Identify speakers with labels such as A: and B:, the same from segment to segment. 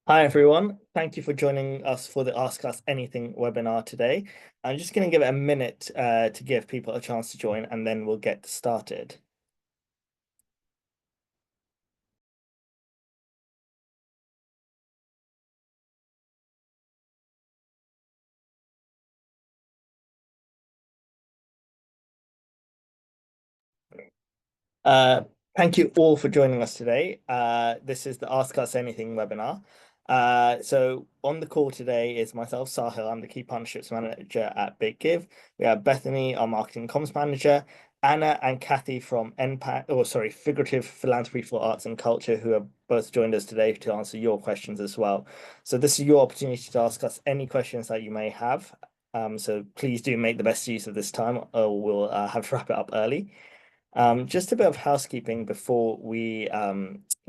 A: Hi everyone, thank you for joining us for the Ask Us Anything webinar today. I'm just going to give it a minute to give people a chance to join and then we'll get started. Uh, Thank you all for joining us today. This is the Ask Us Anything webinar. So on the call today is myself, Sahil. I'm the Key Partnerships Manager at Big Give. We have Bethany, our Marketing Comms Manager, Anna and Kathy from NPAC, or sorry, Figurative Philanthropy for Arts and Culture, who have both joined us today to answer your questions as well. So this is your opportunity to ask us any questions that you may have. So please do make the best use of this time, or we'll have to wrap it up early. Just a bit of housekeeping before we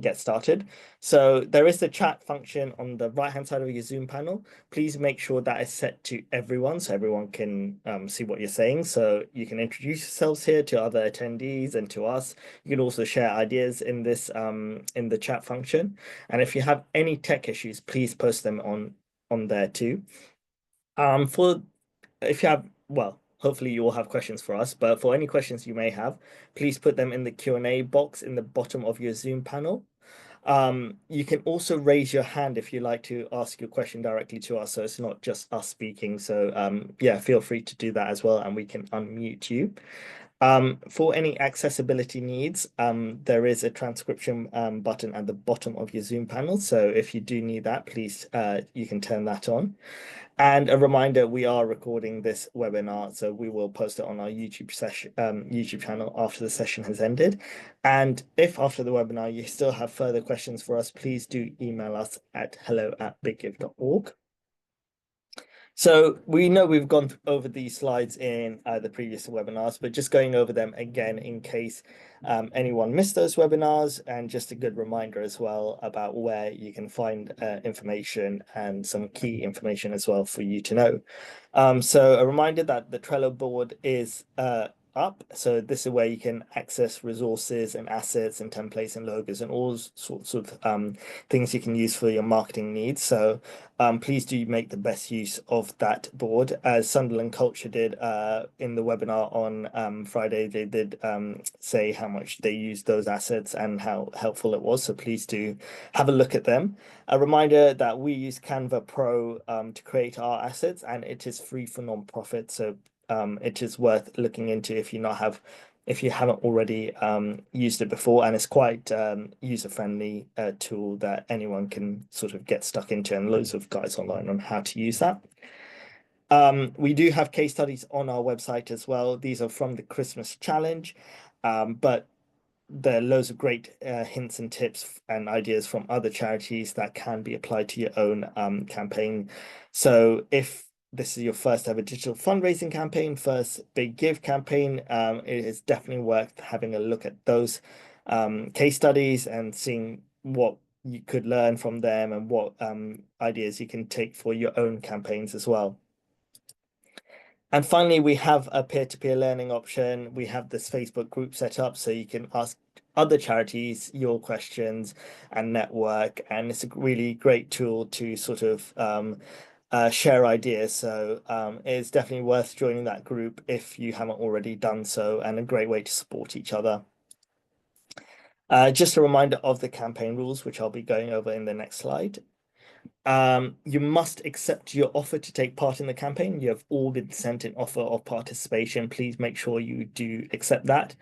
A: get started. So there is the chat function on the right-hand side of your Zoom panel. Please make sure that is set to everyone so everyone can see what you're saying. So you can introduce yourselves here to other attendees and to us. You can also share ideas in this in the chat function. And if you have any tech issues, please post them on there too. For if you have, well, hopefully you will have questions for us, but for any questions you may have, please put them in the Q&A box in the bottom of your Zoom panel. You can also raise your hand if you like to ask your question directly to us, so it's not just us speaking. So yeah, feel free to do that as well, and we can unmute you. For any accessibility needs, there is a transcription button at the bottom of your Zoom panel. So if you do need that, please you can turn that on. And a reminder, we are recording this webinar, so we will post it on our YouTube channel after the session has ended. And if after the webinar you still have further questions for us, please do email us at hello@biggive.org. So we know we've gone over these slides in the previous webinars, but just going over them again in case anyone missed those webinars, and just a good reminder as well about where you can find information and some key information as well for you to know. So a reminder that the Trello board is up. So this is where you can access resources and assets and templates and logos and all sorts of things you can use for your marketing needs. So please do make the best use of that board. As Sunderland Culture did in the webinar on Friday, they did say how much they used those assets and how helpful it was. So please do have a look at them. A reminder that we use Canva Pro to create our assets, and it is free for nonprofit. So it is worth looking into if you haven't already used it before, and it's quite user-friendly tool that anyone can sort of get stuck into, and loads of guides online on how to use that. We do have case studies on our website as well. These are from the Christmas challenge, but there are loads of great hints and tips and ideas from other charities that can be applied to your own campaign. So if this is your first ever digital fundraising campaign, first Big Give campaign, it is definitely worth having a look at those case studies and seeing what you could learn from them and what ideas you can take for your own campaigns as well. And finally, we have a peer-to-peer learning option. We have this Facebook group set up so you can ask other charities your questions and network. And it's a really great tool to sort of share ideas. So it's definitely worth joining that group if you haven't already done so, and a great way to support each other. Just a reminder of the campaign rules, which I'll be going over in the next slide. You must accept your offer to take part in the campaign. You have all been sent an offer of participation. Please make sure you do accept that.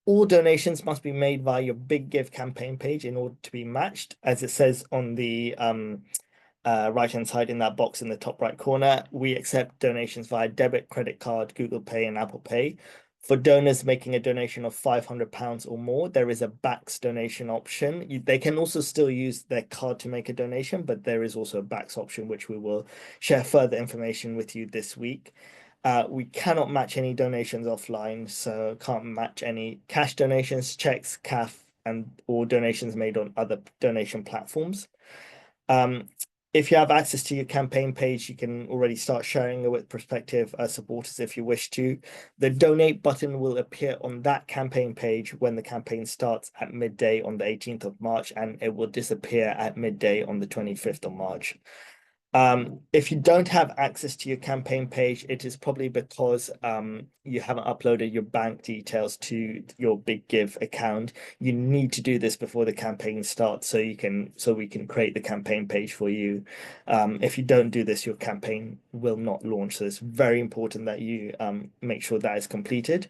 A: All donations must be made via your Big Give campaign page in order to be matched, as it says on the right-hand side in that box in the top right corner. We accept donations via debit, credit card, Google Pay, and Apple Pay. For donors making a donation of £500 or more, there is a backs donation option. They can also still use their card to make a donation, but there is also a backs option, which we will share further information with you this week. We cannot match any donations offline, so can't match any cash donations, checks, CAF, and or donations made on other donation platforms. if you have access to your campaign page, you can already start sharing it with prospective supporters if you wish to. The donate button will appear on that campaign page when the campaign starts at midday on the 18th of March, and it will disappear at midday on the 25th of March. If you don't have access to your campaign page, it is probably because you haven't uploaded your bank details to your Big Give account. You need to do this before the campaign starts so we can create the campaign page for you. If you don't do this, your campaign will not launch. So it's very important that you make sure that is completed.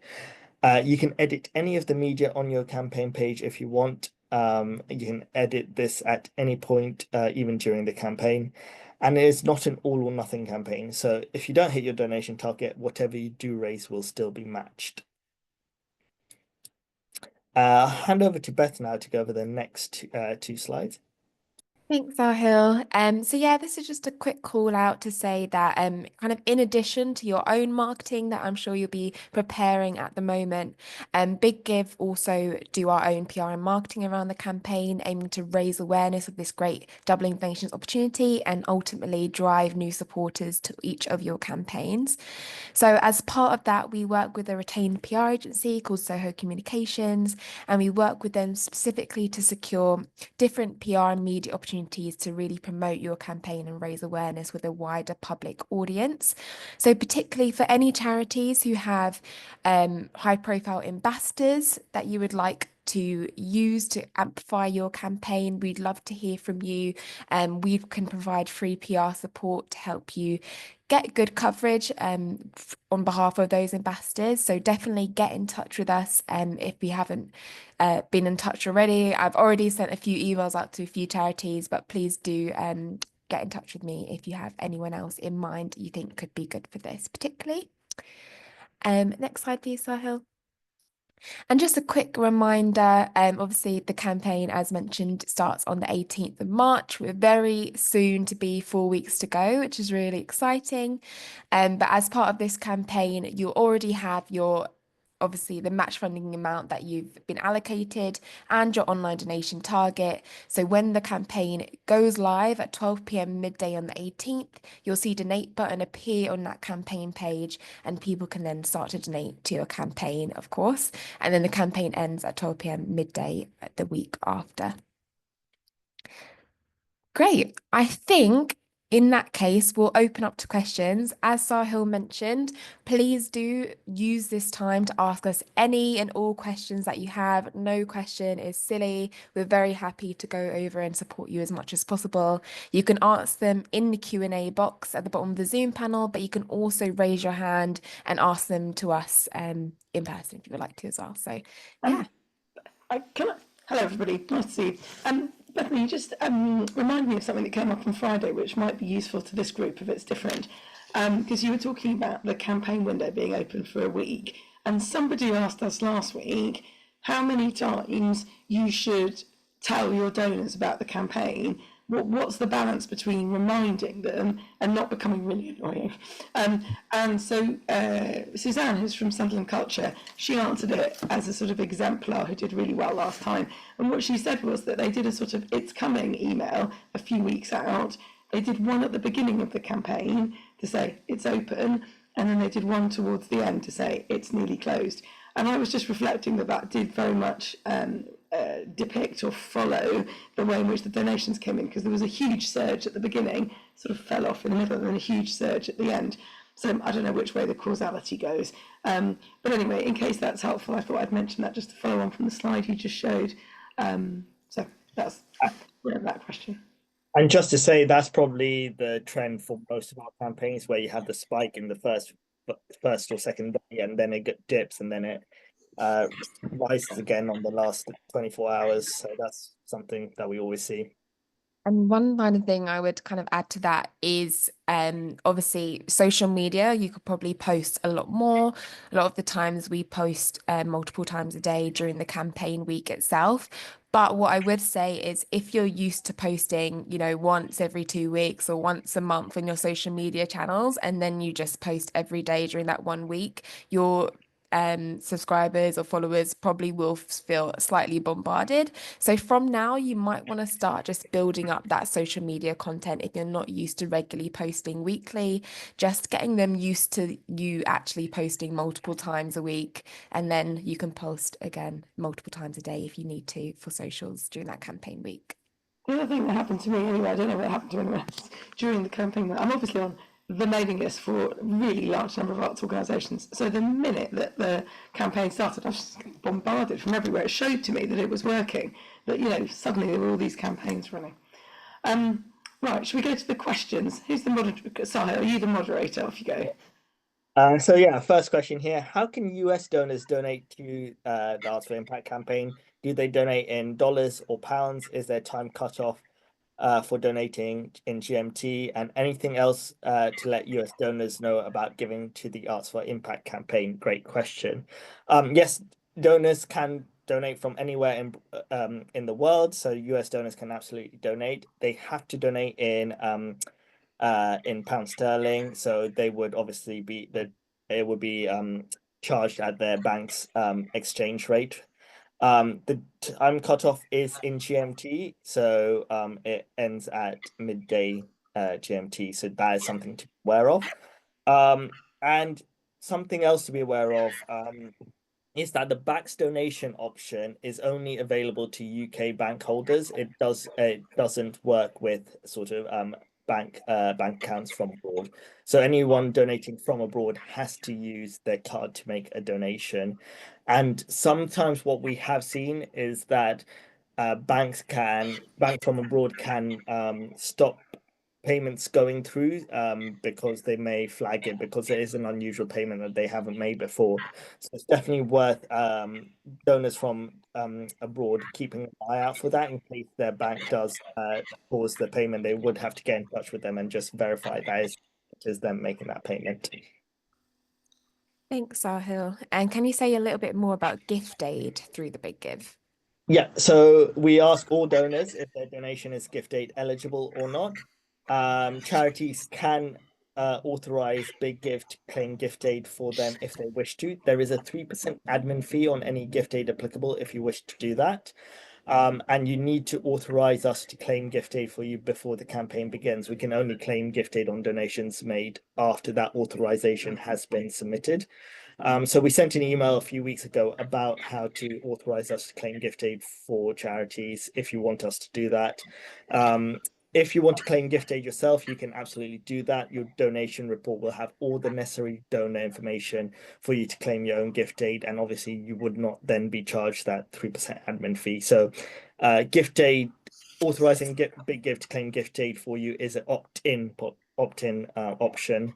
A: You can edit any of the media on your campaign page if you want. You can edit this at any point, even during the campaign. And it is not an all or nothing campaign. So if you don't hit your donation target, whatever you do raise will still be matched. Hand over to Beth now to go over the next two slides.
B: Thanks, Sahil. So yeah, this is just a quick call out to say that kind of in addition to your own marketing that I'm sure you'll be preparing at the moment, Big Give also do our own PR and marketing around the campaign, aiming to raise awareness of this great doubling donations opportunity and ultimately drive new supporters to each of your campaigns. So as part of that, we work with a retained PR agency called Soho Communications, and we work with them specifically to secure different PR and media opportunities to really promote your campaign and raise awareness with a wider public audience. So particularly for any charities who have high profile ambassadors that you would like to use to amplify your campaign, we'd love to hear from you. We can provide free PR support to help you get good coverage on behalf of those ambassadors. So definitely get in touch with us if we haven't been in touch already. I've already sent a few emails out to a few charities, but please do get in touch with me if you have anyone else in mind you think could be good for this particularly. Next slide, please, Sahil. And just a quick reminder, obviously the campaign, as mentioned, starts on the 18th of March. We're very soon to be 4 weeks to go, which is really exciting. But as part of this campaign, you already have your obviously the match funding amount that you've been allocated and your online donation target. So when the campaign goes live at 12 p.m. midday on the 18th, you'll see donate button appear on that campaign page and people can then start to donate to your campaign, of course. And then the campaign ends at 12 p.m. midday the week after. Great. I think in that case, we'll open up to questions. As Sahil mentioned, please do use this time to ask us any and all questions that you have. No question is silly. We're very happy to go over and support you as much as possible. You can ask them in the Q&A box at the bottom of the Zoom panel, but you can also raise your hand and ask them to us in person if you would like to as well. So, yeah.
C: Hello, everybody. Nice to see you. Bethany, you just remind me of something that came up on Friday, which might be useful to this group if it's different. Because you were talking about the campaign window being open for a week, and somebody asked us last week how many times you should tell your donors about the campaign. What's the balance between reminding them and not becoming really annoying? And so Suzanne, who's from Sunderland Culture, she answered it as a sort of exemplar who did really well last time. And what she said was that they did a sort of "it's coming" email a few weeks out. They did one at the beginning of the campaign to say it's open, and then they did one towards the end to say it's nearly closed. And I was just reflecting that did very much depict or follow the way in which the donations came in, because there was a huge surge at the beginning, sort of fell off in the middle, and then a huge surge at the end. So I don't know which way the causality goes. But anyway, in case that's helpful, I thought I'd mention that just to follow on from the slide you just showed. So that's that question.
A: And just to say, that's probably the trend for most of our campaigns, where you have the spike in the first or second day, and then it dips, and then it rises again on the last 24 hours. So that's something that we always see.
B: And one final thing I would kind of add to that is obviously social media, you could probably post a lot more. A lot of the times we post multiple times a day during the campaign week itself. But what I would say is if you're used to posting, once every 2 weeks or once a month on your social media channels, and then you just post every day during that 1 week, you're subscribers or followers probably will feel slightly bombarded. So from now, you might want to start just building up that social media content if you're not used to regularly posting weekly, just getting them used to you actually posting multiple times a week, and then you can post again multiple times a day if you need to for socials during that campaign week.
C: The other thing that happened to me anyway, I don't know what happened to anyone else during the campaign. I'm obviously on the mailing list for a really large number of arts organisations. So the minute that the campaign started, I was just bombarded from everywhere. It showed to me that it was working, that, you know, suddenly there were all these campaigns running. Right, should we go to the questions? Who's the moderator? Sahil, are you the moderator? Off you go.
A: So yeah, first question here. How can US donors donate to the Arts for Impact campaign? Do they donate in dollars or pounds? Is there time cutoff for donating in GMT? And anything else to let US donors know about giving to the Arts for Impact campaign? Great question. Yes, donors can donate from anywhere in the world. So US donors can absolutely donate. They have to donate in pound sterling, so they would obviously be it would be charged at their bank's exchange rate. The time cutoff is in GMT, so it ends at midday GMT, so that is something to be aware of. And something else to be aware of is that the BACS donation option is only available to UK bank holders. It doesn't work with sort of bank accounts from abroad. So anyone donating from abroad has to use their card to make a donation. And sometimes what we have seen is that banks from abroad can stop payments going through because they may flag it because it is an unusual payment that they haven't made before. So it's definitely worth donors from abroad keeping an eye out for that in case their bank does pause the payment. They would have to get in touch with them and just verify that is them making that payment.
B: Thanks, Sahil. And can you say a little bit more about gift aid through the Big Give?
A: Yeah, so we ask all donors if their donation is gift aid eligible or not. Charities can authorize Big Give to claim gift aid for them if they wish to. There is a 3% admin fee on any gift aid applicable if you wish to do that. And you need to authorize us to claim gift aid for you before the campaign begins. We can only claim gift aid on donations made after that authorization has been submitted. So we sent an email a few weeks ago about how to authorize us to claim gift aid for charities if you want us to do that. If you want to claim gift aid yourself, you can absolutely do that. Your donation report will have all the necessary donor information for you to claim your own gift aid. And obviously you would not then be charged that 3% admin fee. So gift aid, authorizing Big Give to claim gift aid for you is an opt-in option.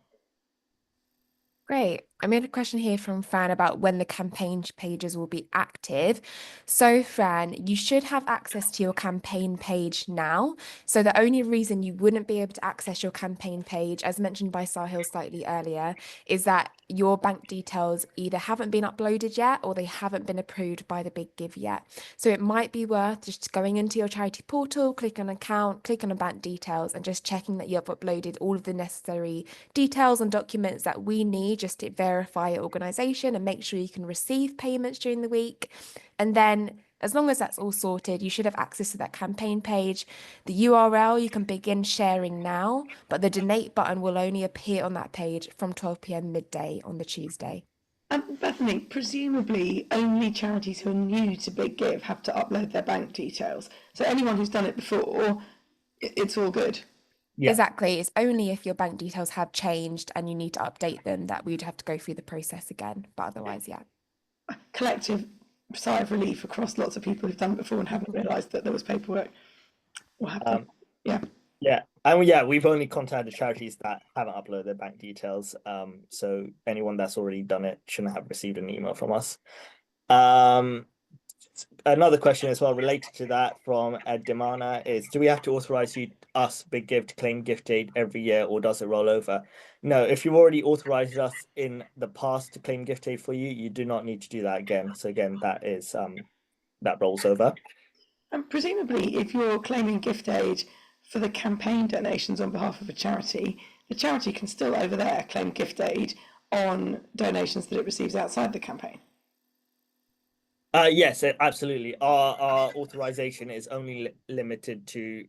B: Great. I made a question here from Fran about when the campaign pages will be active. So, Fran, you should have access to your campaign page now. So, the only reason you wouldn't be able to access your campaign page, as mentioned by Sahil slightly earlier, is that your bank details either haven't been uploaded yet or they haven't been approved by the Big Give yet. So, it might be worth just going into your charity portal, click on account, click on bank details, and just checking that you have uploaded all of the necessary details and documents that we need just to verify your organization and make sure you can receive payments during the week. And then as long as that's all sorted, you should have access to that campaign page. The URL you can begin sharing now, but the donate button will only appear on that page from 12 p.m. midday on the Tuesday.
C: Bethany, presumably only charities who are new to Big Give have to upload their bank details. So anyone who's done it before, it's all good.
A: Yeah.
B: Exactly. It's only if your bank details have changed and you need to update them that we'd have to go through the process again. But otherwise, yeah.
C: A collective sigh of relief across lots of people who've done it before and haven't realised that there was paperwork. What happened?
A: Yeah. And yeah, we've only contacted charities that haven't uploaded their bank details. So anyone that's already done it shouldn't have received an email from us. Another question as well related to that from Demana is, do we have to authorize us, Big Give, to claim gift aid every year, or does it roll over? No, if you've already authorized us in the past to claim gift aid for you, you do not need to do that again. So again, that is that rolls over.
C: And presumably, if you're claiming gift aid for the campaign donations on behalf of a charity, the charity can still over there claim gift aid on donations that it receives outside the campaign?
A: Yes, absolutely. Our authorization is only limited to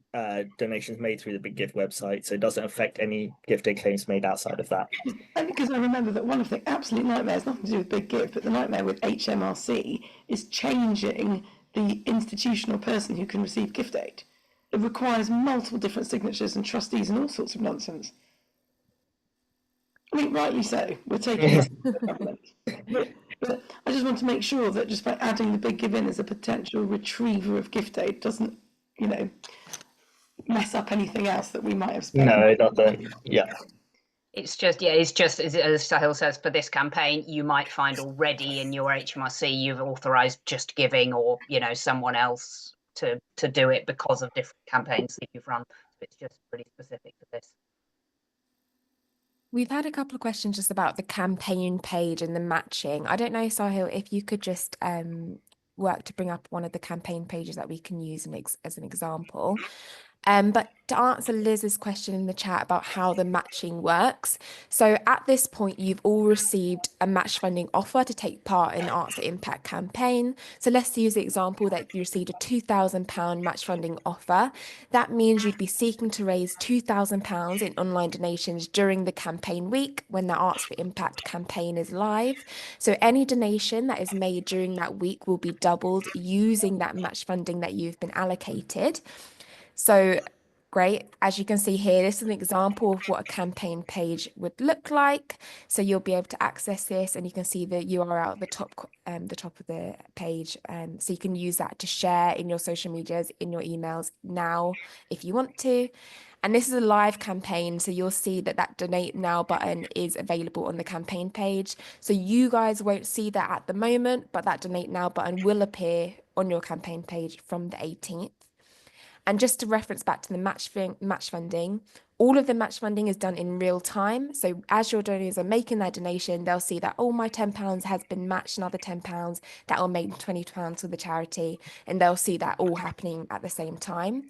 A: donations made through the Big Give website, so it doesn't affect any gift aid claims made outside of that.
C: Only because I remember that one of the absolute nightmares, nothing to do with Big Give, but the nightmare with HMRC is changing the institutional person who can receive gift aid. It requires multiple different signatures and trustees and all sorts of nonsense. I mean, rightly so. We're taking money from the government. But I just want to make sure that just by adding the Big Give in as a potential retriever of gift aid doesn't, mess up anything else that we might have spent.
A: No, it doesn't. Yeah.
D: It's just as Sahil says, for this campaign, you might find already in your HMRC you've authorised Just Giving or someone else to do it because of different campaigns that you've run. It's just pretty specific to this.
B: We've had a couple of questions just about the campaign page and the matching. I don't know, Sahil, if you could just work to bring up one of the campaign pages that we can use as an example. But to answer Liz's question in the chat about how the matching works, so at this point, you've all received a match funding offer to take part in the Arts for Impact campaign. So let's use the example that you received a £2,000 match funding offer. That means you'd be seeking to raise £2,000 in online donations during the campaign week when the Arts for Impact campaign is live. So any donation that is made during that week will be doubled using that match funding that you've been allocated. So great. As you can see here, this is an example of what a campaign page would look like. So you'll be able to access this and you can see the URL at the top of the page. So you can use that to share in your social medias, in your emails now, if you want to. And this is a live campaign, so you'll see that Donate Now button is available on the campaign page. So you guys won't see that at the moment, but that Donate Now button will appear on your campaign page from the 18th. And just to reference back to the match funding, all of the match funding is done in real time. So as your donors are making their donation, they'll see that, my £10 has been matched, another £10 that will make £20 for the charity. And they'll see that all happening at the same time.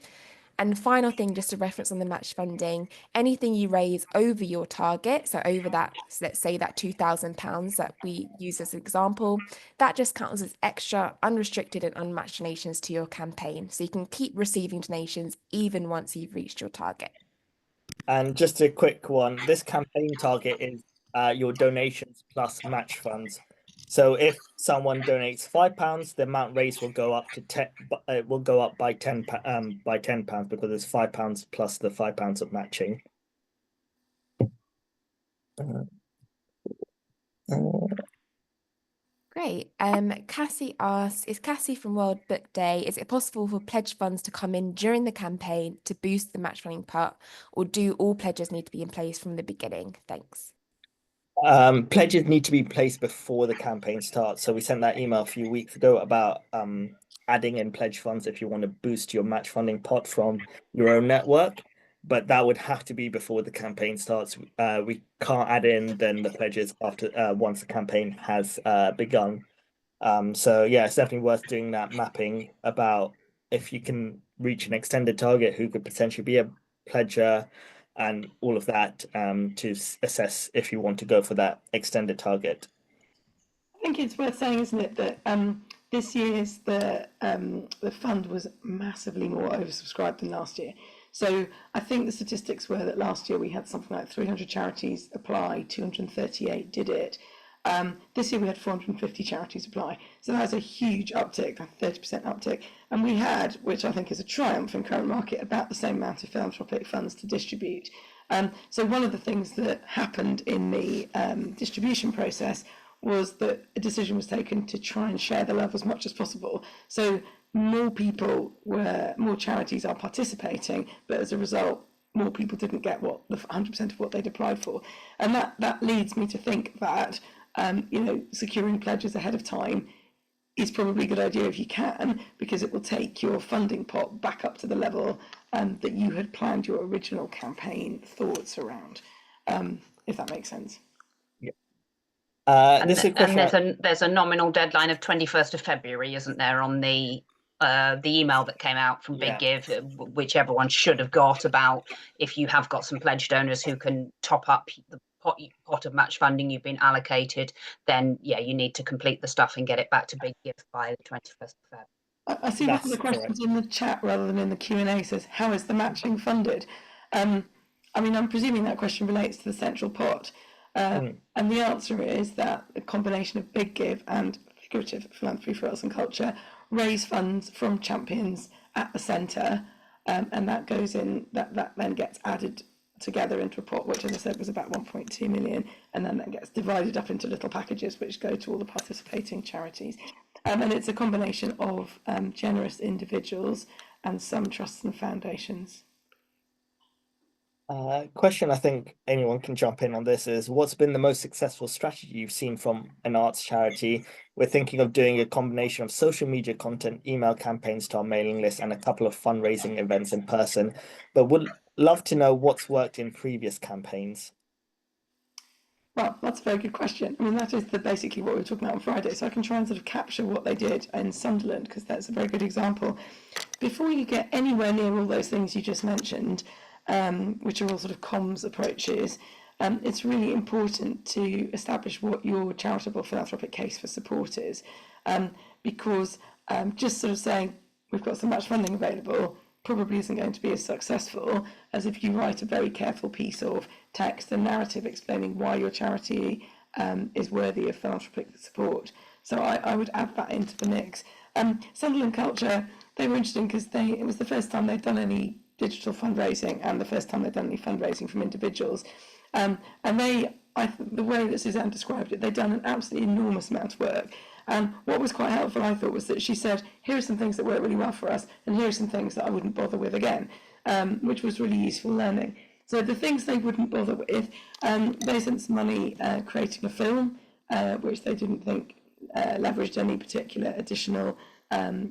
B: And final thing, just to reference on the match funding, anything you raise over your target, so over that, so let's say that £2,000 that we use as an example, that just counts as extra unrestricted and unmatched donations to your campaign. So you can keep receiving donations even once you've reached your target.
A: And just a quick one, this campaign target is your donations plus match funds. So if someone donates £5, the amount raised will go up to 10. It will go up by £10 because it's £5 plus the £5 of matching.
B: Great. Cassie asks, is Cassie from World Book Day, is it possible for pledge funds to come in during the campaign to boost the match funding part, or do all pledges need to be in place from the beginning? Thanks.
A: Pledges need to be placed before the campaign starts. So we sent that email a few weeks ago about adding in pledge funds if you want to boost your match funding pot from your own network, but that would have to be before the campaign starts. We can't add in then the pledges after once the campaign has begun. So yeah, it's definitely worth doing that mapping about if you can reach an extended target, who could potentially be a pledger, and all of that to assess if you want to go for that extended target.
C: I think it's worth saying, isn't it, that this year's the fund was massively more oversubscribed than last year. So I think the statistics were that last year we had something like 300 charities apply, 238 did it. This year we had 450 charities apply. So that's a huge uptick, a 30% uptick. And we had, which I think is a triumph in current market, about the same amount of philanthropic funds to distribute. So one of the things that happened in the distribution process was that a decision was taken to try and share the love as much as possible. So more charities are participating, but as a result, more people didn't get 100% of what they'd applied for. And that leads me to think that securing pledges ahead of time is probably a good idea if you can, because it will take your funding pot back up to the level that you had planned your original campaign thoughts around, if that makes sense.
D: And there's a nominal deadline of 21st of February, isn't there, on the email that came out from Big Give, which everyone should have got, about if you have got some pledge donors who can top up the pot of match funding you've been allocated, then yeah, you need to complete the stuff and get it back to Big Give by the 21st of Feb.
C: I see one of the
A: That's
C: questions
A: correct.
C: in the chat rather than in the Q&A says, how is the matching funded? I mean, I'm presuming that question relates to the central pot. And the answer is that a combination of Big Give and figurative philanthropy for arts and culture raise funds from champions at the centre, and that goes in, that then gets added together into a pot, which, as I said, was about 1.2 million, and then that gets divided up into little packages which go to all the participating charities. And it's a combination of generous individuals and some trusts and foundations.
A: Question I think anyone can jump in on this is, what's been the most successful strategy you've seen from an arts charity? We're thinking of doing a combination of social media content, email campaigns to our mailing list, and a couple of fundraising events in person, but would love to know what's worked in previous campaigns.
C: Well, that's a very good question. I mean, that is basically what we were talking about on Friday, so I can try and sort of capture what they did in Sunderland, because that's a very good example. Before you get anywhere near all those things you just mentioned, which are all sort of comms approaches, it's really important to establish what your charitable philanthropic case for support is, because just sort of saying we've got so much funding available probably isn't going to be as successful as if you write a very careful piece of text and narrative explaining why your charity is worthy of philanthropic support. So I would add that into the mix. Sunderland Culture, they were interesting because it was the first time they'd done any digital fundraising and the first time they'd done any fundraising from individuals. And the way that Suzanne described it, they'd done an absolutely enormous amount of work. And what was quite helpful, I thought, was that she said, here are some things that work really well for us, and here are some things that I wouldn't bother with again, which was really useful learning. So the things they wouldn't bother with, they spent some money creating a film, which they didn't think leveraged any particular additional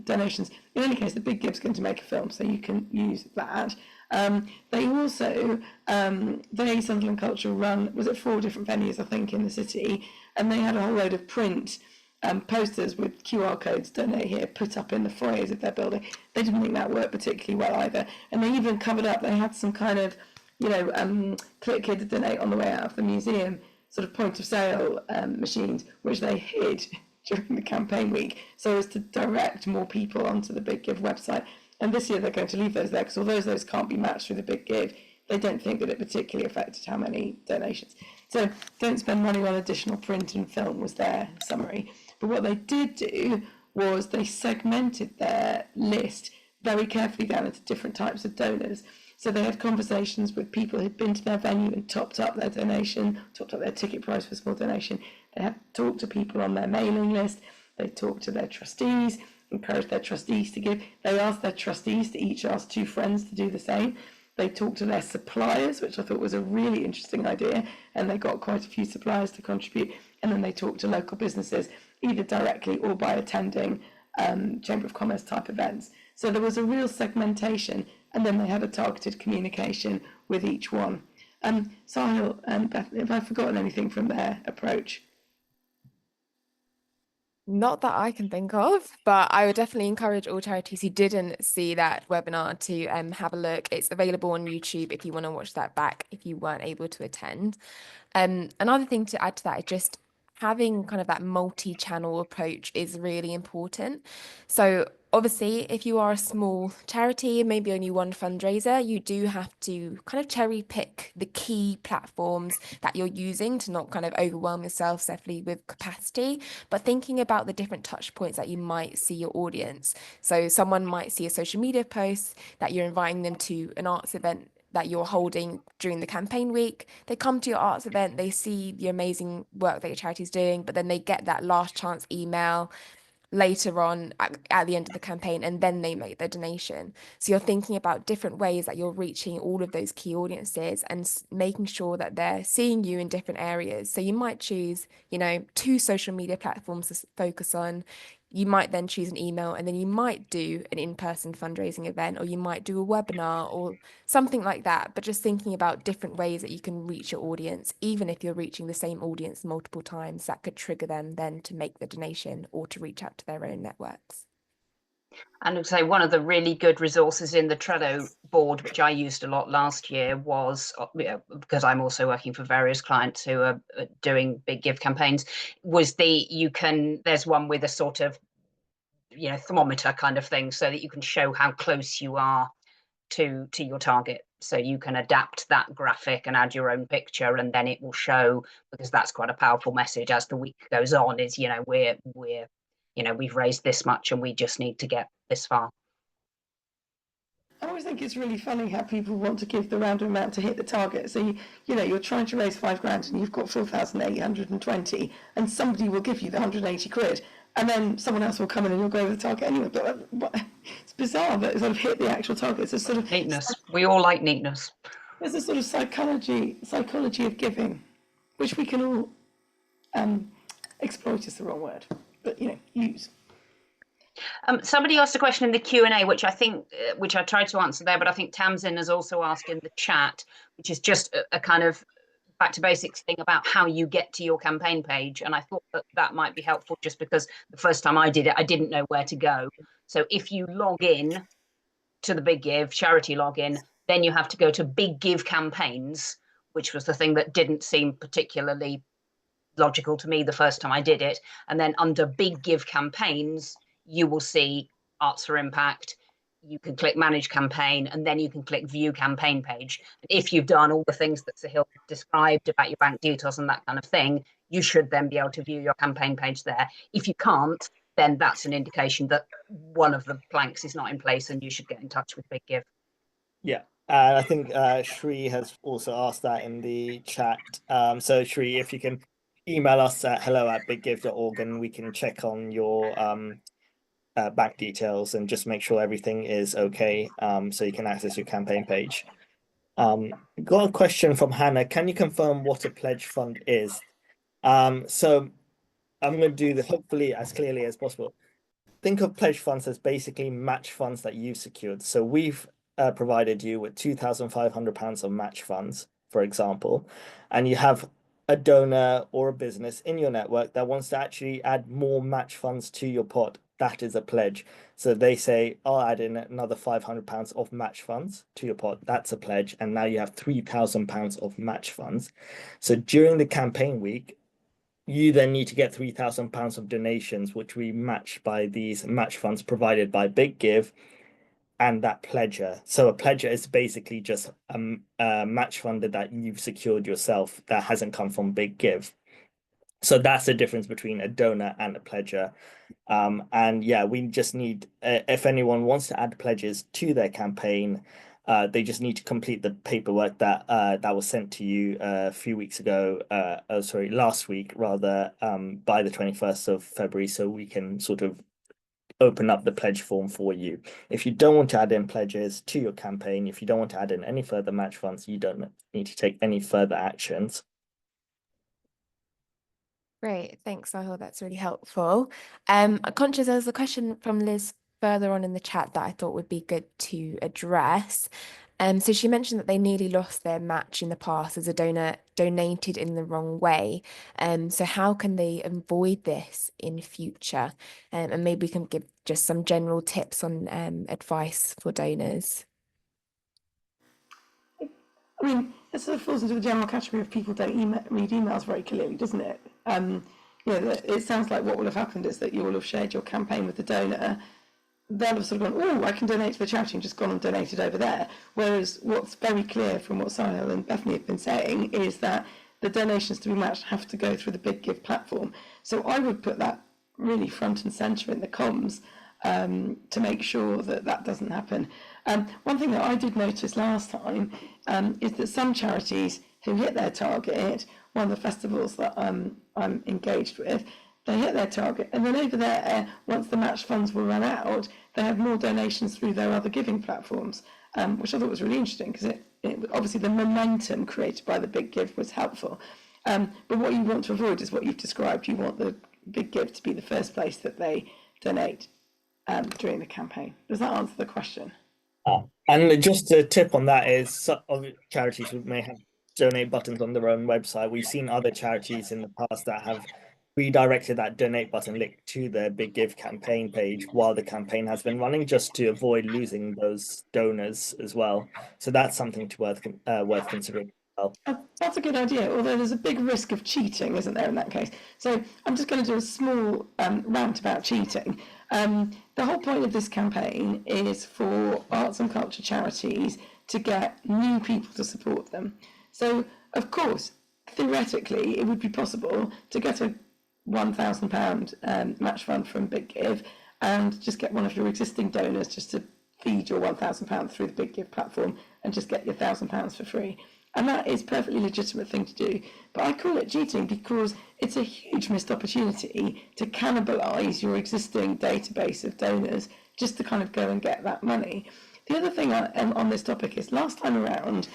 C: donations. In any case, the Big Giv's going to make a film, so you can use that. They also, Sunderland Culture run, was it 4 different venues, I think, in the city, and they had a whole load of print posters with QR codes, donate here, put up in the foyers of their building. They didn't think that worked particularly well either. And they even covered up, they had some kind of, click here to donate on the way out of the museum, sort of point of sale machines, which they hid during the campaign week so as to direct more people onto the Big Give website. And this year they're going to leave those there because although those can't be matched through the Big Give, they don't think that it particularly affected how many donations. So don't spend money on additional print and film was their summary. But what they did do was they segmented their list very carefully down into different types of donors. So they had conversations with people who'd been to their venue and topped up their donation, topped up their ticket price for a small donation. They had talked to people on their mailing list. They talked to their trustees, encouraged their trustees to give. They asked their trustees to each ask 2 friends to do the same. They talked to their suppliers, which I thought was a really interesting idea, and they got quite a few suppliers to contribute. And then they talked to local businesses, either directly or by attending Chamber of Commerce type events. So there was a real segmentation, and then they had a targeted communication with each one. Sahil and Beth, have I forgotten anything from their approach?
B: Not that I can think of, but I would definitely encourage all charities who didn't see that webinar to have a look. It's available on YouTube if you want to watch that back if you weren't able to attend. Another thing to add to that is just having kind of that multi-channel approach is really important. So obviously, if you are a small charity, maybe only one fundraiser, you do have to kind of cherry pick the key platforms that you're using to not kind of overwhelm yourself, definitely with capacity, but thinking about the different touch points that you might see your audience. So someone might see a social media post that you're inviting them to an arts event that you're holding during the campaign week. They come to your arts event, they see the amazing work that your charity is doing, but then they get that last chance email later on at the end of the campaign, and then they make their donation. So you're thinking about different ways that you're reaching all of those key audiences and making sure that they're seeing you in different areas. So you might choose, 2 social media platforms to focus on. You might then choose an email, and then you might do an in-person fundraising event, or you might do a webinar or something like that. But just thinking about different ways that you can reach your audience, even if you're reaching the same audience multiple times, that could trigger them then to make the donation or to reach out to their own networks.
D: And I'd say one of the really good resources in the Trello board, which I used a lot last year, was because I'm also working for various clients who are doing big give campaigns, was there's one with a sort of thermometer kind of thing, so that you can show how close you are to your target. So you can adapt that graphic and add your own picture, and then it will show, because that's quite a powerful message as the week goes on, is we've raised this much and we just need to get this far.
C: I always think it's really funny how people want to give the random amount to hit the target. So you're trying to raise £5,000 and you've got 4,820, and somebody will give you the 180 quid, and then someone else will come in and you'll go over the target anyway. But it's bizarre that it sort of hit the actual target. It's a sort of
D: neatness. We all like neatness.
C: There's a sort of psychology of giving, which we can all exploit is the wrong word, but use.
D: Somebody asked a question in the Q&A, which I tried to answer there, but I think Tamsin has also asked in the chat, which is just a kind of back to basics thing about how you get to your campaign page. And I thought that might be helpful, just because the first time I did it, I didn't know where to go. So if you log in to the Big Give charity login, then you have to go to Big Give campaigns, which was the thing that didn't seem particularly logical to me the first time I did it. And then under Big Give campaigns, you will see Arts for Impact. You can click Manage Campaign, and then you can click View Campaign Page. If you've done all the things that Sahil described about your bank details and that kind of thing, you should then be able to view your campaign page there. If you can't, then that's an indication that one of the planks is not in place and you should get in touch with Big Give.
A: Yeah. I think Shri has also asked that in the chat. So Shri, if you can email us at hello@biggive.org, and we can check on your bank details and just make sure everything is okay, so you can access your campaign page. Got a question from Hannah. Can you confirm what a pledge fund is? So I'm going to do this hopefully as clearly as possible. Think of pledge funds as basically match funds that you've secured. So we've provided you with £2,500 of match funds, for example, and you have a donor or a business in your network that wants to actually add more match funds to your pot. That is a pledge. So they say, I'll add in another £500 of match funds to your pot. That's a pledge. And now you have £3,000 of match funds. So during the campaign week, you then need to get £3,000 of donations, which we match by these match funds provided by Big Give and that pledger. So a pledger is basically just a match funded that you've secured yourself that hasn't come from Big Give. So that's the difference between a donor and a pledger. And yeah, we just need, if anyone wants to add pledges to their campaign, they just need to complete the paperwork that was sent to you a few weeks ago, last week rather, by the 21st of February, so we can sort of open up the pledge form for you. If you don't want to add in pledges to your campaign, if you don't want to add in any further match funds, you don't need to take any further actions.
B: Great, thanks, Sahil. That's really helpful. I'm conscious there was a question from Liz further on in the chat that I thought would be good to address. So she mentioned that they nearly lost their match in the past as a donor donated in the wrong way. So how can they avoid this in future? And maybe we can give just some general tips on advice for donors.
C: I mean, it sort of falls into the general category of people don't read emails very clearly, doesn't it? It sounds like what will have happened is that you will have shared your campaign with the donor. They'll have sort of gone, oh, I can donate to the charity, and just gone and donated over there. Whereas what's very clear from what Sahil and Bethany have been saying is that the donations to be matched have to go through the Big Give platform. So I would put that really front and centre in the comms to make sure that that doesn't happen. One thing that I did notice last time is that some charities who hit their target, one of the festivals that I'm engaged with, they hit their target, and then over there, once the match funds were run out, they had more donations through their other giving platforms, which I thought was really interesting, because it obviously the momentum created by the Big Give was helpful. But what you want to avoid is what you've described. You want the Big Give to be the first place that they donate during the campaign. Does that answer the question?
A: And just a tip on that is, some of charities may have donate buttons on their own website. We've seen other charities in the past that have redirected that donate button link to the Big Give campaign page while the campaign has been running, just to avoid losing those donors as well. So that's something to worth considering as well.
C: That's a good idea, although there's a big risk of cheating, isn't there, in that case? So I'm just going to do a small rant about cheating. The whole point of this campaign is for arts and culture charities to get new people to support them. So, of course, theoretically, it would be possible to get a £1,000 match fund from Big Give and just get one of your existing donors just to feed your £1,000 through the Big Give platform and just get your £1,000 for free. And that is a perfectly legitimate thing to do. But I call it cheating because it's a huge missed opportunity to cannibalise your existing database of donors just to kind of go and get that money. The other thing on this topic is last time around,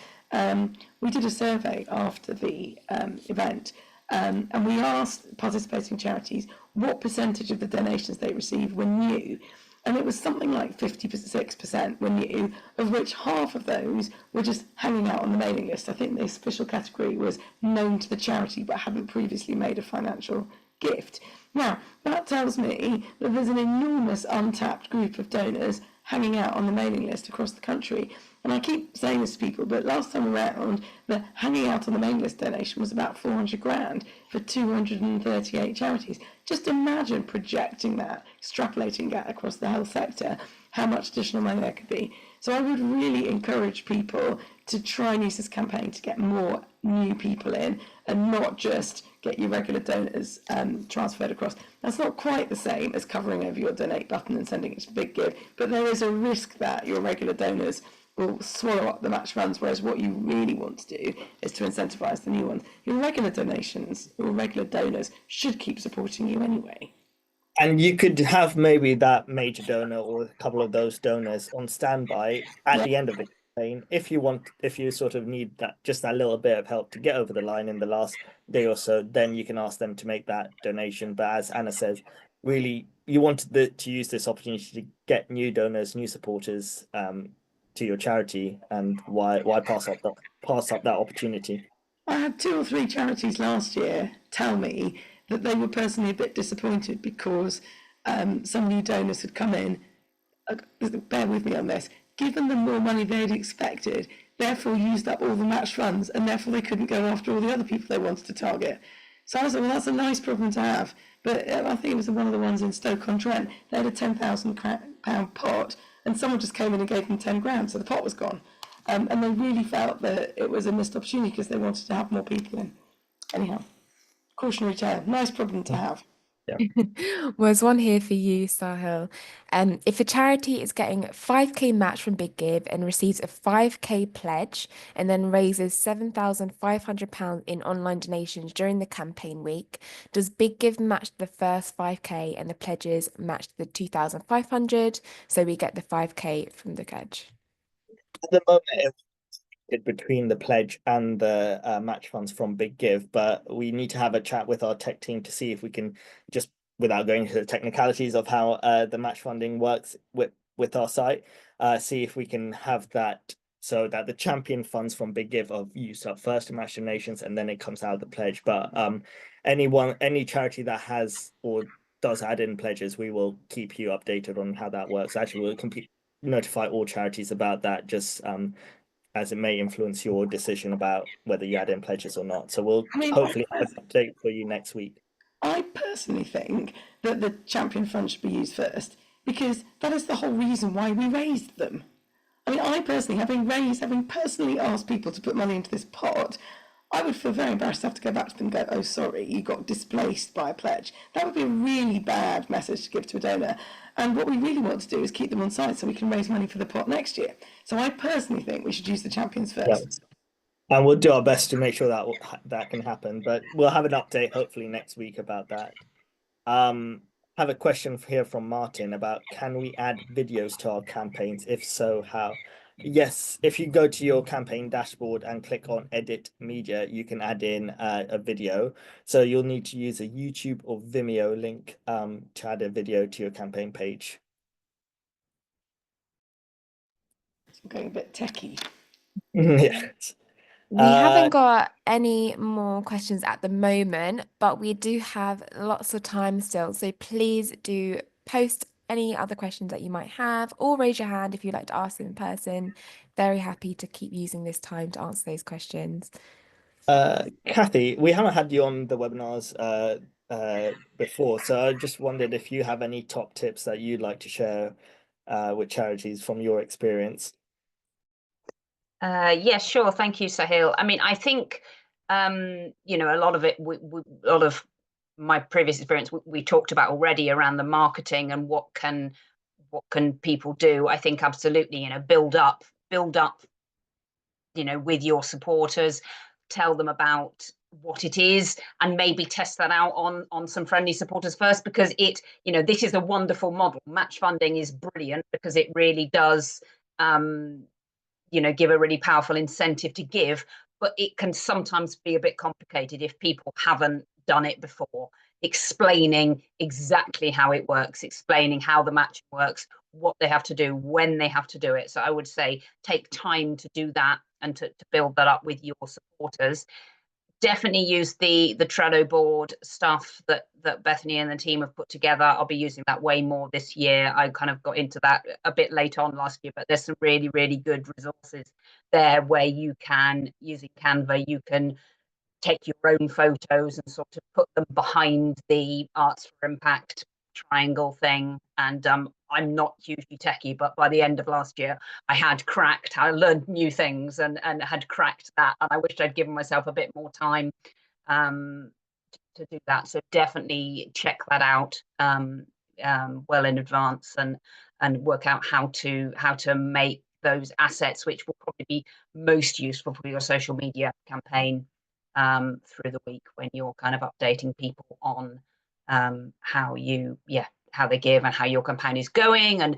C: we did a survey after the event, and we asked participating charities what percentage of the donations they received were new. And it was something like 56% were new, of which half of those were just hanging out on the mailing list. I think the official category was known to the charity but hadn't previously made a financial gift. Now, that tells me that there's an enormous untapped group of donors hanging out on the mailing list across the country. And I keep saying this to people, but last time around, the hanging out on the mailing list donation was about 400 grand for 238 charities. Just imagine projecting that, extrapolating that across the health sector, how much additional money there could be. So I would really encourage people to try and use this campaign to get more new people in and not just get your regular donors transferred across. That's not quite the same as covering over your donate button and sending it to Big Give, but there is a risk that your regular donors will swallow up the match funds, whereas what you really want to do is to incentivise the new ones. Your regular donations, your regular donors should keep supporting you anyway.
A: And you could have maybe that major donor or a couple of those donors on standby at the end of the campaign if you sort of need that little bit of help to get over the line in the last day or so. Then you can ask them to make that donation. But as Anna says, really, you want to use this opportunity to get new donors, new supporters to your charity, and why pass up that opportunity?
C: I had 2 or 3 charities last year tell me that they were personally a bit disappointed because some new donors had come in, bear with me on this, given them more money they'd expected, therefore used up all the match funds, and therefore they couldn't go after all the other people they wanted to target. So I said, well, that's a nice problem to have. But I think it was one of the ones in Stoke-on-Trent. They had a £10,000 pot, and someone just came in and gave them 10 grand, so the pot was gone. And they really felt that it was a missed opportunity because they wanted to have more people in. Anyhow, cautionary tale, nice problem to have.
A: Yeah.
B: Was one here for you, Sahil. If a charity is getting 5k match from Big Give and receives a 5k pledge and then raises £7,500 in online donations during the campaign week, does Big Give match the first 5k and the pledges match the 2,500? So we get the 5k from the pledge.
A: At the moment, between the pledge and the match funds from Big Give, but we need to have a chat with our tech team to see if we can, just without going into the technicalities of how the match funding works with our site, see if we can have that so that the champion funds from Big Give are used up first in match donations and then it comes out of the pledge. But any charity that has or does add in pledges, we will keep you updated on how that works. Actually, we'll notify all charities about that, just as it may influence your decision about whether you add in pledges or not. So we'll hopefully have an update for you next week.
C: I personally think that the champion fund should be used first because that is the whole reason why we raised them. I mean, I personally, having personally asked people to put money into this pot, I would feel very embarrassed to have to go back to them and go, oh, sorry, you got displaced by a pledge. That would be a really bad message to give to a donor. And what we really want to do is keep them on site so we can raise money for the pot next year. So I personally think we should use the champions first.
A: Yeah. And we'll do our best to make sure that can happen. But we'll have an update hopefully next week about that. Have a question here from Martin about, can we add videos to our campaigns? If so, how? Yes, if you go to your campaign dashboard and click on edit media, you can add in a video. So you'll need to use a YouTube or Vimeo link to add a video to your campaign page.
C: I'm going a bit techie.
A: Yeah.
B: We haven't got any more questions at the moment, but we do have lots of time still. So please do post any other questions that you might have, or raise your hand if you'd like to ask them in person. Very happy to keep using this time to answer those questions.
A: Kathy, we haven't had you on the webinars before, so I just wondered if you have any top tips that you'd like to share with charities from your experience.
D: Yeah, sure. Thank you, Sahil. I mean, I think you know, a lot of it, a lot of my previous experience, we talked about already around the marketing and what can people do. I think absolutely, you know, build up, you know, with your supporters, tell them about what it is, and maybe test that out on some friendly supporters first, because it, you know, this is a wonderful model. Match funding is brilliant because it really does you know, give a really powerful incentive to give, but it can sometimes be a bit complicated if people haven't done it before. Explaining exactly how it works, explaining how the match works, what they have to do, when they have to do it. So I would say take time to do that and to build that up with your supporters. Definitely use the Trello board stuff that Bethany and the team have put together. I'll be using that way more this year. I kind of got into that a bit late on last year, but there's some really, really good resources there where you can, using Canva, you can take your own photos and sort of put them behind the Arts for Impact triangle thing. And I'm not hugely techie, but by the end of last year, I learned new things and had cracked that. And I wished I'd given myself a bit more time to do that. So definitely check that out well in advance and work out how to make those assets, which will probably be most useful for your social media campaign through the week when you're kind of updating people on how they give and how your campaign is going, and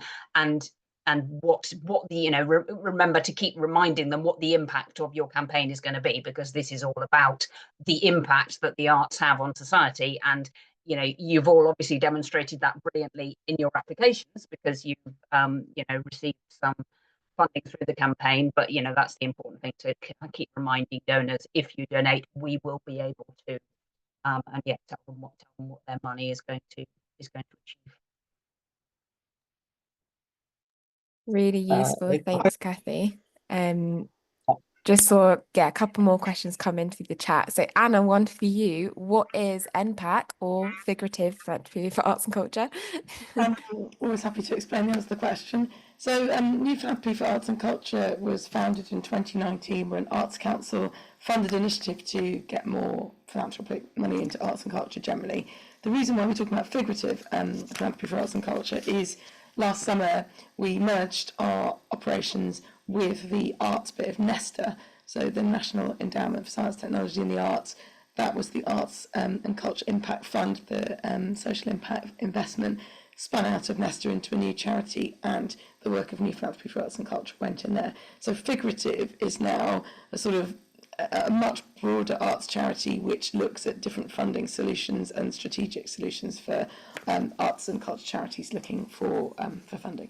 D: what the, you know, remember to keep reminding them what the impact of your campaign is going to be, because this is all about the impact that the arts have on society. And you know, you've all obviously demonstrated that brilliantly in your applications because you've you know, received some funding through the campaign, but you know, that's the important thing, to keep reminding donors, if you donate, we will be able to and yeah, tell them what their money is going to achieve.
B: Really useful. Thanks, Kathy. Just saw a couple more questions come in through the chat. So Anna, one for you. What is NPAC, or figurative philanthropy for arts and culture?
C: I'm always happy to explain the answer to the question. So New Philanthropy for Arts and Culture was founded in 2019 when Arts Council funded an initiative to get more philanthropic money into arts and culture generally. The reason why we're talking about figurative philanthropy for arts and culture is last summer we merged our operations with the arts bit of Nesta, so the National Endowment for Science, Technology and the Arts. That was the Arts and Culture Impact Fund, the social impact investment, spun out of Nesta into a new charity, and the work of New Philanthropy for Arts and Culture went in there. So figurative is now a sort of a much broader arts charity which looks at different funding solutions and strategic solutions for arts and culture charities looking for funding.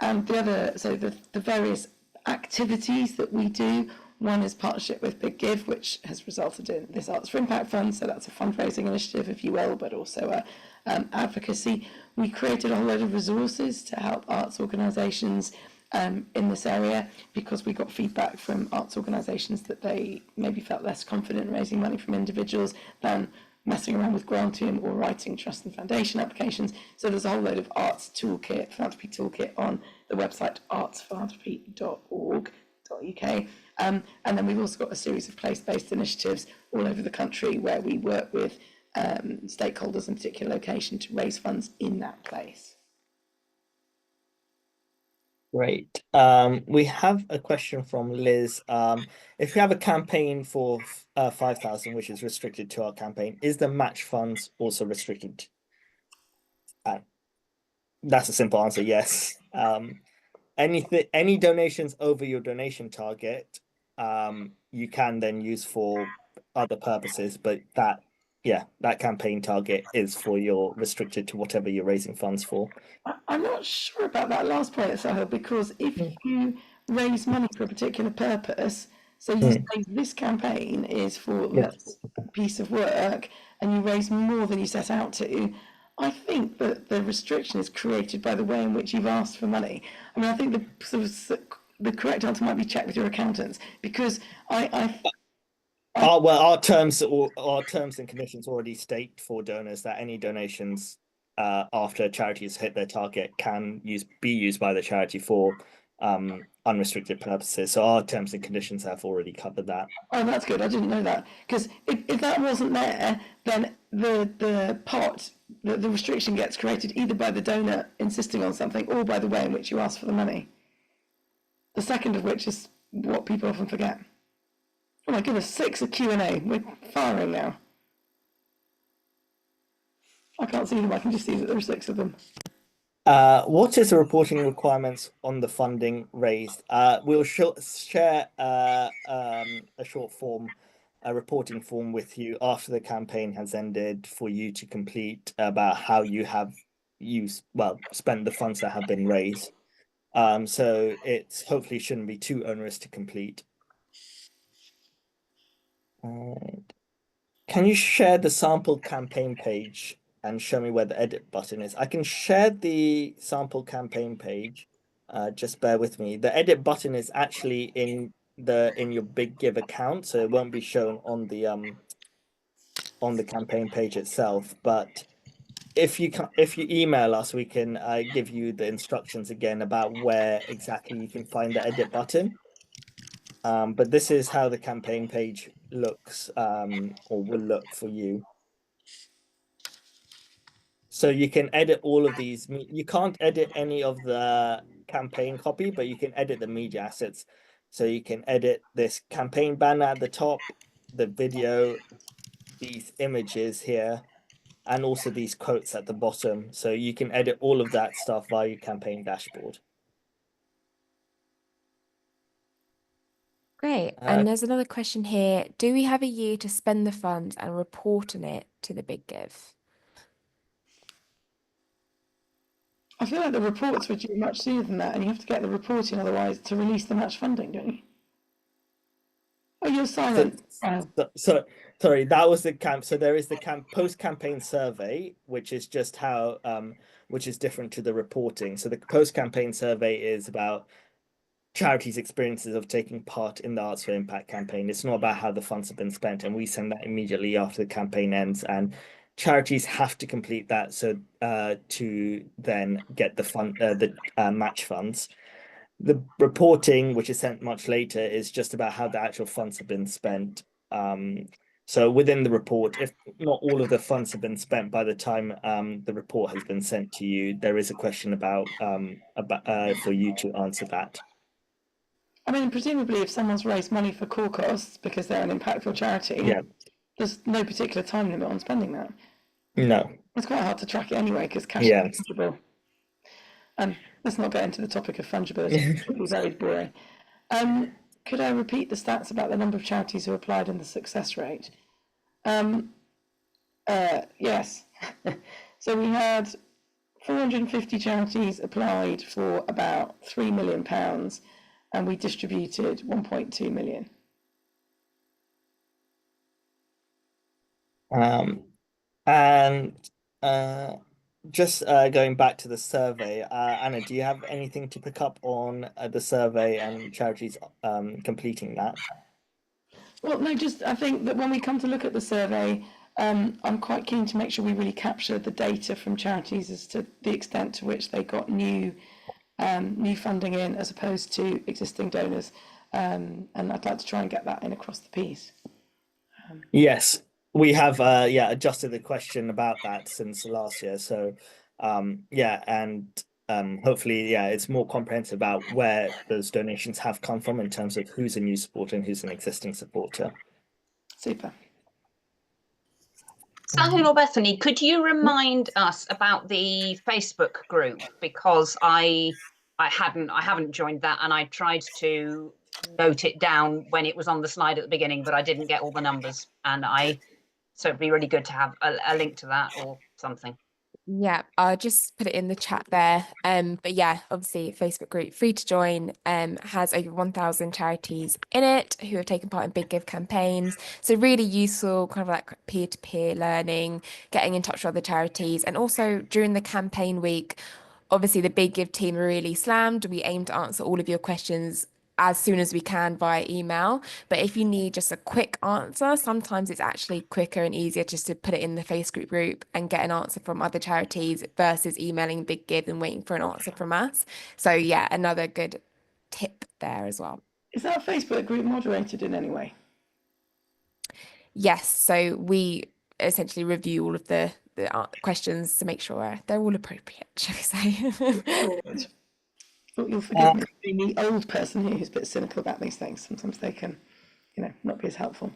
C: And the other, so the various activities that we do, one is partnership with Big Give, which has resulted in this Arts for Impact Fund, so that's a fundraising initiative, if you will, but also advocacy. We created a whole load of resources to help arts organisations in this area, because we got feedback from arts organisations that they maybe felt less confident in raising money from individuals than messing around with granting or writing trust and foundation applications. So there's a whole load of arts toolkit, philanthropy toolkit on the website artsphilanthropy.org.uk. And then we've also got a series of place-based initiatives all over the country where we work with stakeholders in a particular location to raise funds in that place.
A: Great. We have a question from Liz. If we have a campaign for 5,000, which is restricted to our campaign, is the match funds also restricted? That's a simple answer, yes. Any donations over your donation target, you can then use for other purposes, but that campaign target is for your restricted to whatever you're raising funds for.
C: I'm not sure about that last point, Sahil, because if you raise money for a particular purpose, So you say this campaign is for that piece of work, and you raise more than you set out to. I think that the restriction is created by the way in which you've asked for money. I mean, I think the sort of the correct answer might be check with your accountants, because
A: our terms and conditions already state for donors that any donations after charities hit their target can be used by the charity for unrestricted purposes. So our terms and conditions have already covered that.
C: Oh, that's good. I didn't know that, because if that wasn't there, then the pot, the restriction gets created either by the donor insisting on something or by the way in which you ask for the money. The second of which is what people often forget. Oh my goodness, 6 of Q&A. We're firing now. I can't see them. I can just see that there are 6 of them.
A: What is the reporting requirements on the funding raised? We'll share a short form, a reporting form with you after the campaign has ended for you to complete about how you have spent the funds that have been raised. So it's hopefully shouldn't be too onerous to complete. Can you share the sample campaign page and show me where the edit button is? I can share the sample campaign page. Just bear with me. The edit button is actually in your Big Give account, so it won't be shown on the campaign page itself. But if you email us, we can give you the instructions again about where exactly you can find the edit button. But this is how the campaign page looks, or will look for you. So you can edit all of these. You can't edit any of the campaign copy, but you can edit the media assets. So you can edit this campaign banner at the top, the video, these images here, and also these quotes at the bottom. So you can edit all of that stuff via your campaign dashboard.
B: Great. And there's another question here. Do we have a year to spend the funds and report on it to the Big Give?
C: I feel like the reports were due much sooner than that, and you have to get the report in otherwise to release the match funding, don't you? Oh, you're silent.
A: So sorry, that was the camp. So there is the post-campaign survey, which is just how which is different to the reporting. So the post-campaign survey is about charities' experiences of taking part in the Arts for Impact campaign. It's not about how the funds have been spent, and we send that immediately after the campaign ends, and charities have to complete that so to then get the match funds. The reporting, which is sent much later, is just about how the actual funds have been spent. So within the report, if not all of the funds have been spent by the time the report has been sent to you, there is a question about for you to answer that.
C: I mean, presumably, if someone's raised money for core costs because they're an impactful charity,
A: Yeah.
C: there's no particular time limit on spending that.
A: No.
C: It's quite hard to track it anyway because cash
A: Yes.
C: is fungible. Let's not get into the topic of fungibility. It was very boring. Could I repeat the stats about the number of charities who applied and the success rate? Yes. So we had 450 charities applied for about £3 million, and we distributed 1.2 million.
A: Just going back to the survey, Anna, do you have anything to pick up on the survey and charities completing that?
C: Well, no, just I think that when we come to look at the survey, I'm quite keen to make sure we really capture the data from charities as to the extent to which they got new funding in as opposed to existing donors, and I'd like to try and get that in across the piece.
A: Yes, we have adjusted the question about that since last year. So hopefully it's more comprehensive about where those donations have come from in terms of who's a new supporter and who's an existing supporter.
C: Super.
D: Sahil or Bethany, could you remind us about the Facebook group, because I haven't joined that, and I tried to note it down when it was on the slide at the beginning, but I didn't get all the numbers, and so it'd be really good to have a link to that or something.
B: Yeah, I'll just put it in the chat there. But yeah, obviously Facebook group free to join, has over 1,000 charities in it who have taken part in Big Give campaigns. So really useful, kind of like peer-to-peer learning, getting in touch with other charities. And also during the campaign week, obviously the Big Give team are really slammed. We aim to answer all of your questions as soon as we can via email. But if you need just a quick answer, sometimes it's actually quicker and easier just to put it in the Facebook group and get an answer from other charities versus emailing Big Give and waiting for an answer from us. So yeah, another good tip there as well.
C: Is that Facebook group moderated in any way?
B: Yes, so we essentially review all of the questions to make sure they're all appropriate, shall we say.
C: Good. Oh, you'll forgive me being the old person here who's a bit cynical about these things. Sometimes they can, not be as helpful.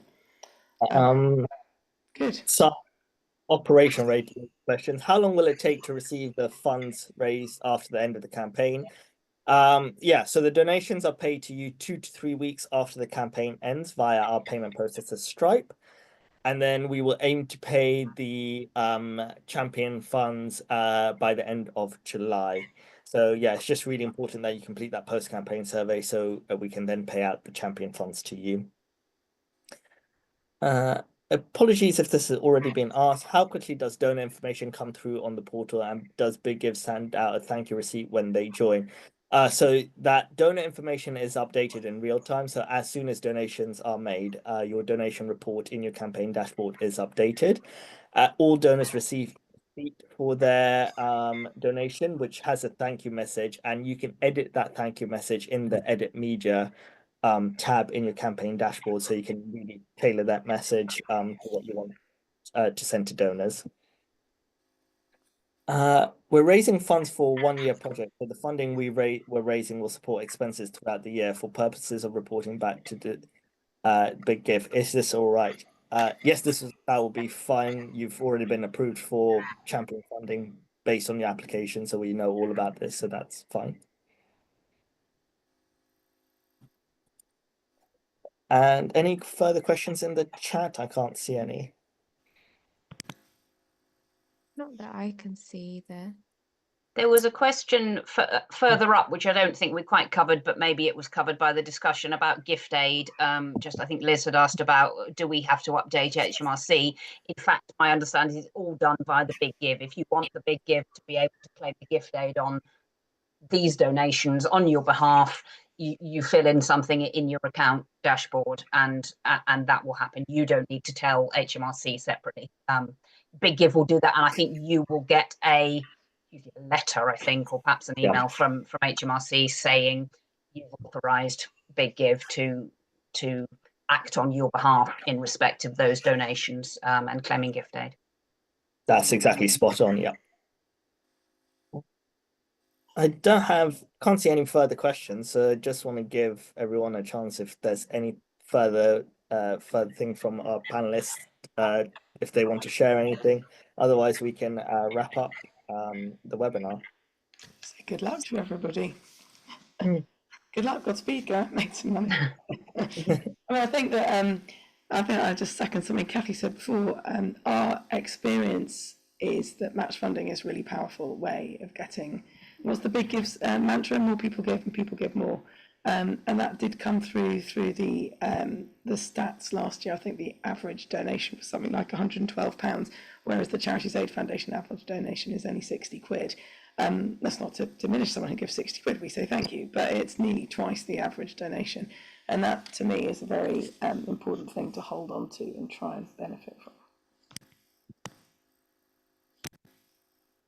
C: Good.
A: So operation rating questions. How long will it take to receive the funds raised after the end of the campaign? Yeah, so the donations are paid to you 2 to 3 weeks after the campaign ends via our payment processor Stripe. And then we will aim to pay the champion funds by the end of July. So yeah, it's just really important that you complete that post-campaign survey so we can then pay out the champion funds to you. Apologies if this has already been asked. How quickly does donor information come through on the portal, and does Big Give send out a thank you receipt when they join? So that donor information is updated in real time. So as soon as donations are made, your donation report in your campaign dashboard is updated. All donors receive for their donation, which has a thank you message, and you can edit that thank you message in the edit media tab in your campaign dashboard, so you can really tailor that message to what you want to send to donors. We're raising funds for a 1-year project, so the funding we're raising will support expenses throughout the year for purposes of reporting back to the Big Give. Is this all right? Yes, that will be fine. You've already been approved for champion funding based on your application, so we know all about this, so that's fine. And any further questions in the chat? I can't see any.
B: Not that I can see there.
D: There was a question further up, which I don't think we quite covered, but maybe it was covered by the discussion about gift aid. Just I think Liz had asked about, do we have to update HMRC? In fact, my understanding is it's all done via the Big Give. If you want the Big Give to be able to claim the gift aid on these donations on your behalf, you fill in something in your account dashboard, and that will happen. You don't need to tell HMRC separately. Big Give will do that, and I think you will get a letter, I think, or perhaps an email from HMRC saying you've authorised Big Give to act on your behalf in respect of those donations and claiming gift aid.
A: That's exactly spot on. Yeah. I can't see any further questions, so I just want to give everyone a chance if there's any further thing from our panelists, if they want to share anything. Otherwise, we can wrap up the webinar.
C: So good luck to everybody. Good luck, Godspeed, go out, make some money. I think that I just second something Kathy said before. Our experience is that match funding is a really powerful way of getting, what's the Big Gives mantra? More people give and people give more. And that did come through the stats last year. I think the average donation was something like £112, whereas the Charities Aid Foundation average donation is only 60 quid. That's not to diminish someone who gives 60 quid, we say thank you, but it's nearly twice the average donation. And that, to me, is a very important thing to hold on to and try and benefit from.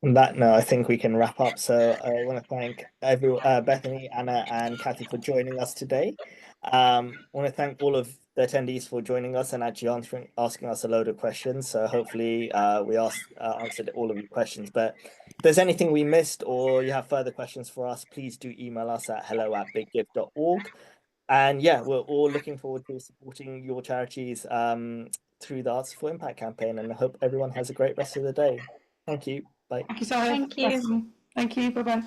A: On that note, I think we can wrap up. So I want to thank Bethany, Anna, and Kathy for joining us today. I want to thank all of the attendees for joining us and actually asking us a load of questions. So hopefully we answered all of your questions. But if there's anything we missed or you have further questions for us, please do email us at hello@biggive.org. And yeah, we're all looking forward to supporting your charities through the Arts for Impact campaign. And I hope everyone has a great rest of the day. Thank you. Bye.
C: Thank you, Sahil.
D: Thank you.
C: Thank you. Bye-bye.